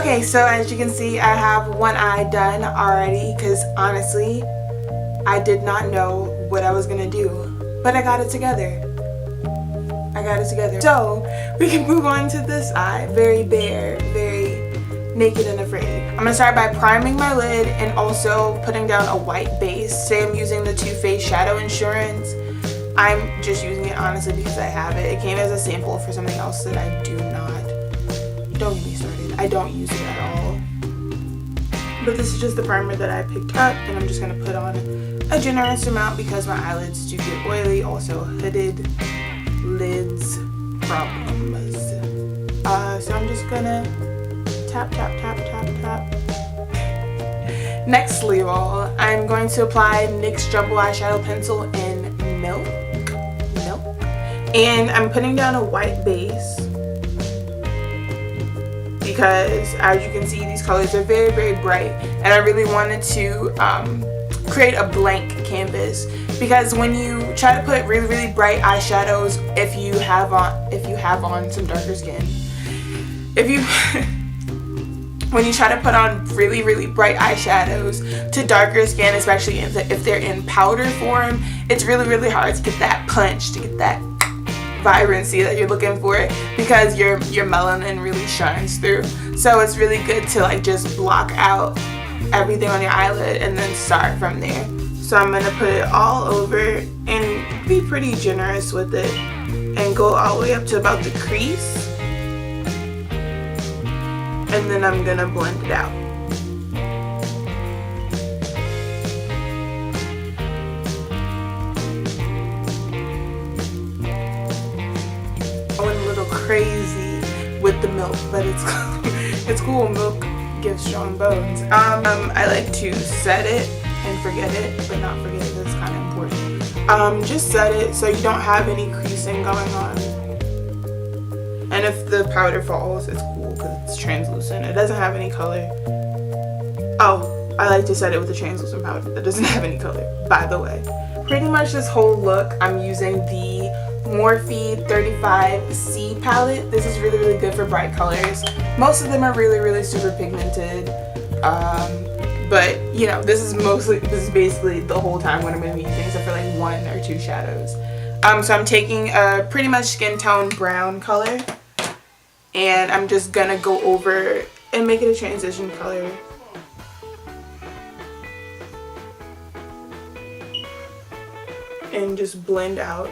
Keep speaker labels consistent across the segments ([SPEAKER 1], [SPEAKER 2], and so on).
[SPEAKER 1] Okay, so as you can see, I have one eye done already because honestly, I did not know what I was gonna do, but I got it together. So we can move on to this eye. Very bare, very naked and afraid. I'm gonna start by priming my lid and also putting down a white base. Say I'm using the Too Faced Shadow Insurance. I'm just using it honestly because I have it. It came as a sample for something else that I do not. Don't get me started. I don't use it at all. But this is just the primer that I picked up, and I'm just gonna put on a generous amount because my eyelids do get oily. Also hooded lids problems. So I'm just gonna tap, tap, tap, tap, tap. Nextly of all, I'm going to apply NYX Jumbo Eyeshadow Pencil in Milk. And I'm putting down a white base because as you can see, these colors are very, very bright, and I really wanted to create a blank canvas, because when you try to put really, really bright eyeshadows, if you have on some darker skin, when you try to put on really, really bright eyeshadows to darker skin, especially if they're in powder form, it's really, really hard to get that punch, to get that vibrancy that you're looking for, because your melanin really shines through. So it's really good to like just block out everything on your eyelid and then start from there. So I'm gonna put it all over and be pretty generous with it and go all the way up to about the crease, and then I'm gonna blend it out. Crazy with the milk, but it's cool. Milk gives strong bones. I like to set it and forget it, but not forget it. That's kind of important. Just set it so you don't have any creasing going on. And if the powder falls, it's cool because it's translucent. It doesn't have any color. Oh, I like to set it with a translucent powder that doesn't have any color, by the way. Pretty much this whole look, I'm using the Mophe 35C palette. This is really, really good for bright colors. Most of them are really, really super pigmented, but you know, this is basically the whole time what I'm going to be using, except for like 1 or 2 shadows. So I'm taking a pretty much skin tone brown color, and I'm just gonna go over and make it a transition color. And just blend out.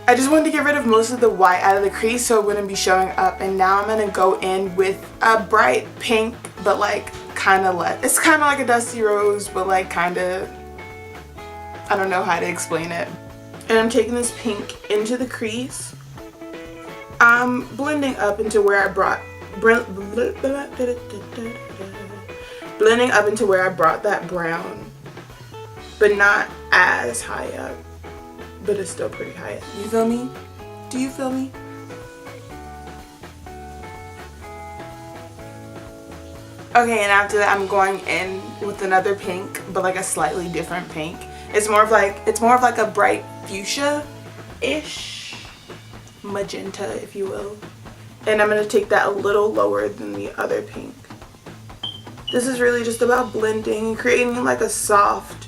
[SPEAKER 1] I just wanted to get rid of most of the white out of the crease so it wouldn't be showing up, and now I'm gonna go in with a bright pink, but like kind of it's kind of like a dusty rose, but like kind of, I don't know how to explain it. And I'm taking this pink into the crease. I'm blending up into where I brought that brown, but not as high up. But it's still pretty high. You feel me? Do you feel me? Okay, and after that I'm going in with another pink, but like a slightly different pink. It's more of like a bright fuchsia-ish, magenta if you will. And I'm gonna take that a little lower than the other pink. This is really just about blending and creating like a soft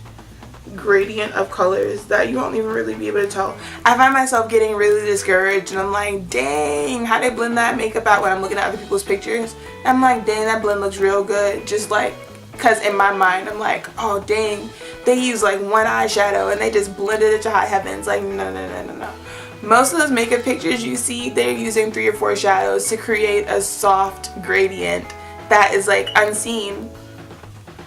[SPEAKER 1] gradient of colors that you won't even really be able to tell. I find myself getting really discouraged, and I'm like, dang, how they blend that makeup out when I'm looking at other people's pictures. I'm like, dang, that blend looks real good. Just like, because in my mind I'm like, oh dang, they use like 1 eyeshadow and they just blended it to high heavens. Like, no. Most of those makeup pictures you see, they're using 3 or 4 shadows to create a soft gradient that is like unseen.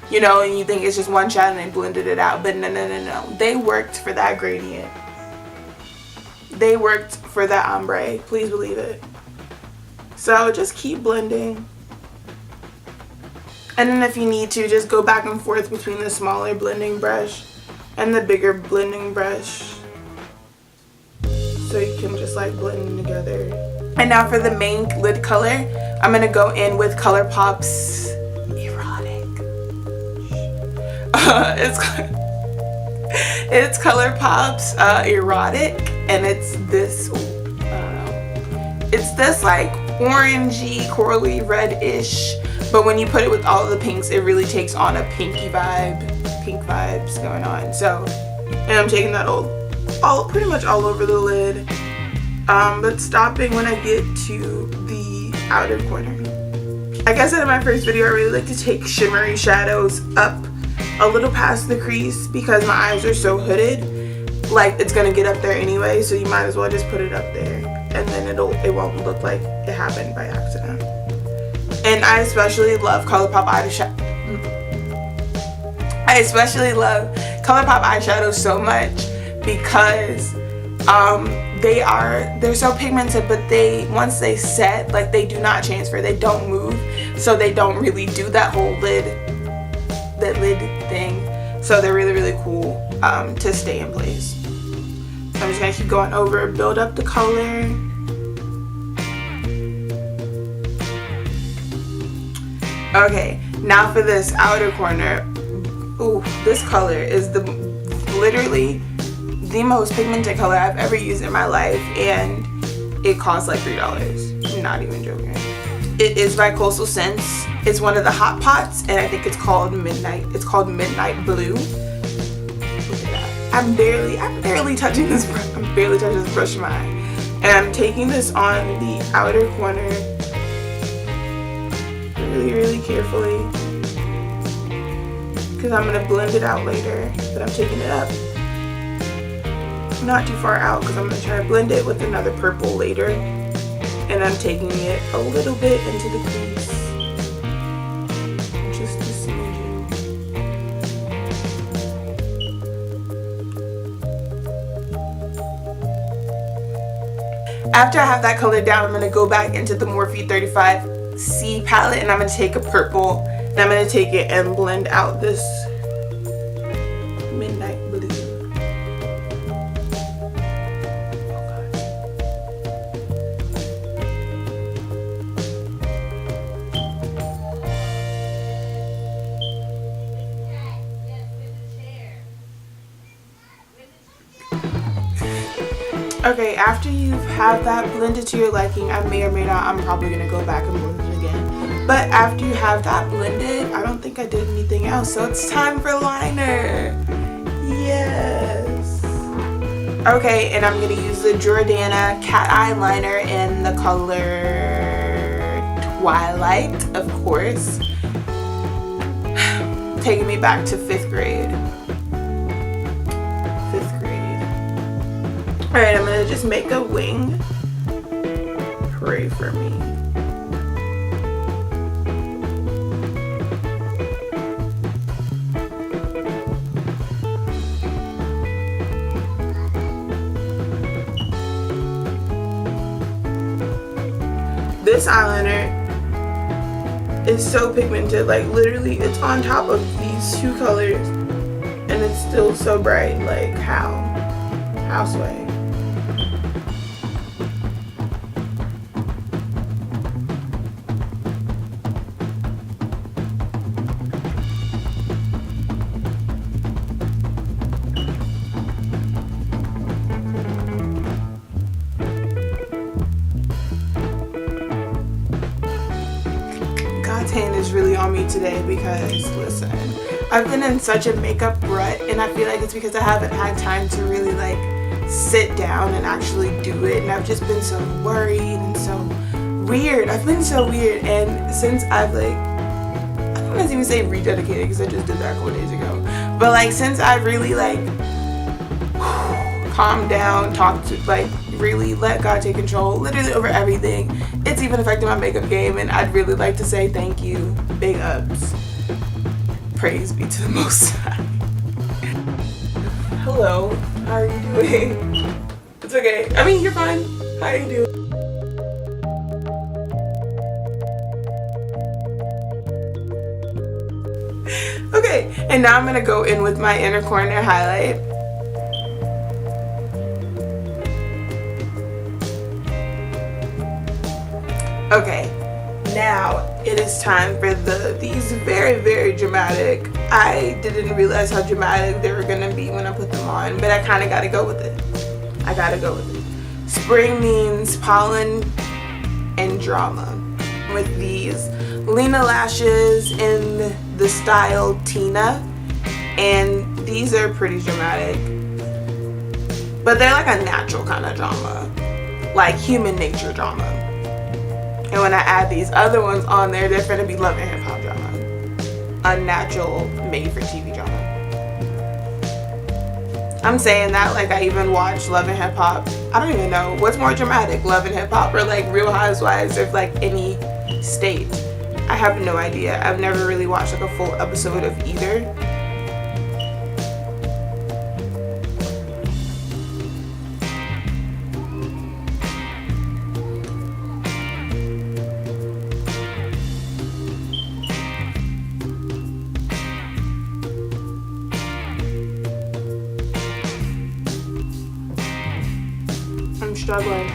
[SPEAKER 1] You know, and you think it's just 1 shadow and they blended it out, but no. They worked for that gradient. They worked for that ombre, please believe it. So just keep blending. And then if you need to, just go back and forth between the smaller blending brush and the bigger blending brush, so you can just like blend them together. And now for the main lid color, I'm gonna go in with ColourPop's it's ColourPop's Erotic, and it's this, it's this like orangey, corally red-ish, but when you put it with all of the pinks, it really takes on a pinky vibe, pink vibes going on. So, and I'm taking that pretty much all over the lid, but stopping when I get to the outer corner. Like I said in my first video, I really like to take shimmery shadows up a little past the crease because my eyes are so hooded, like it's gonna get up there anyway, so you might as well just put it up there, and then it won't look like it happened by accident. And I especially love ColourPop eyeshadow. I especially love ColourPop eyeshadows so much because they're so pigmented, but once they set, like they do not transfer, they don't move, so they don't really do that whole lid thing. So they're really, really cool to stay in place. So I'm just gonna keep going over, build up the color. Okay, now for this outer corner. Ooh, this color is literally the most pigmented color I've ever used in my life, and it costs like $3. Not even joking. It is by Coastal Scents. It's one of the hot pots, and I think it's called Midnight. It's called Midnight Blue. Look at that. I'm barely touching this brush. I'm barely touching this brush in my eye, and I'm taking this on the outer corner, really, really carefully, because I'm gonna blend it out later. But I'm taking it up, not too far out, because I'm gonna try to blend it with another purple later, and I'm taking it a little bit into the crease. Just a smidgen. After I have that color down, I'm going to go back into the Morphe 35C palette, and I'm going to take a purple, and I'm going to take it and blend out this midnight blue. Okay, after you have that blended to your liking, I may or may not, I'm probably going to go back and blend it again. But after you have that blended, I don't think I did anything else, so it's time for liner. Yes. Okay, and I'm going to use the Jordana Cat Eye Liner in the color Twilight, of course. Taking me back to 5th grade. Alright, I'm going to just make a wing. Pray for me. This eyeliner is so pigmented, like literally it's on top of these two colors and it's still so bright. Like how swag. God's hand is really on me today because, listen, I've been in such a makeup rut, and I feel like it's because I haven't had time to really like sit down and actually do it, and I've just been so worried and so weird. I've been so weird, and since I've like, I don't want to even say rededicated because I just did that a couple days ago, but like since I've really like calmed down, talked to, like really let God take control literally over everything, it's even affected my makeup game, and I'd really like to say thank you, big ups, praise be to the Most High. Hello, how are you doing? It's okay, I mean you're fine. How are you doing? Okay, and now I'm gonna go in with my inner corner highlight. Okay, now it is time for these very, very dramatic. I didn't realize how dramatic they were gonna be when I put them on, but I kind of got to go with it. I gotta go with it. Spring means pollen and drama. With these LENA lashes in the style Tina, and these are pretty dramatic, but they're like a natural kind of drama, like human nature drama. And when I add these other ones on there, they're gonna be love and hip hop drama, unnatural, made for TV drama. I'm saying that like I even watch Love and Hip Hop. I don't even know what's more dramatic, Love and Hip Hop or like Real Housewives of like any state. I have no idea. I've never really watched like a full episode of either. I'm struggling.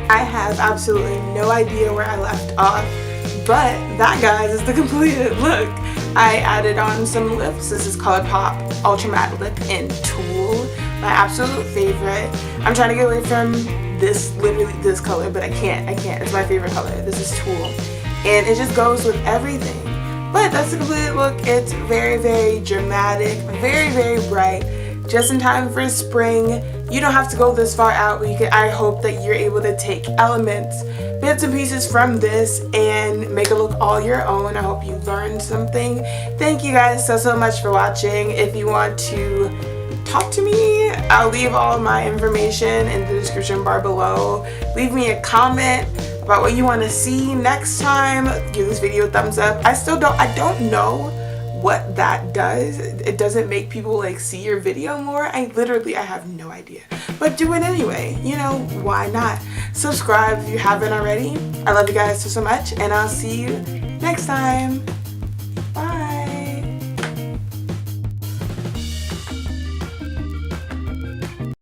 [SPEAKER 1] I have absolutely no idea where I left off, but that, guys, is the completed look. I added on some lips. This is ColourPop Ultra Matte Lip in Tulle, my absolute favorite. I'm trying to get away from this, literally this color, but I can't. It's my favorite color. This is Tulle, and it just goes with everything. But that's the completed look. It's very, very dramatic, very, very bright, just in time for spring. You don't have to go this far out, but I hope that you're able to take elements, bits and pieces from this and make it look all your own. I hope you learned something. Thank you guys so much for watching. If you want to talk to me, I'll leave all my information in the description bar below. Leave me a comment about what you want to see next time. Give this video a thumbs up. I don't know what that does. It doesn't make people like see your video more. I have no idea, but do it anyway. You know, why not? Subscribe if you haven't already. I love you guys so much, and I'll see you next time.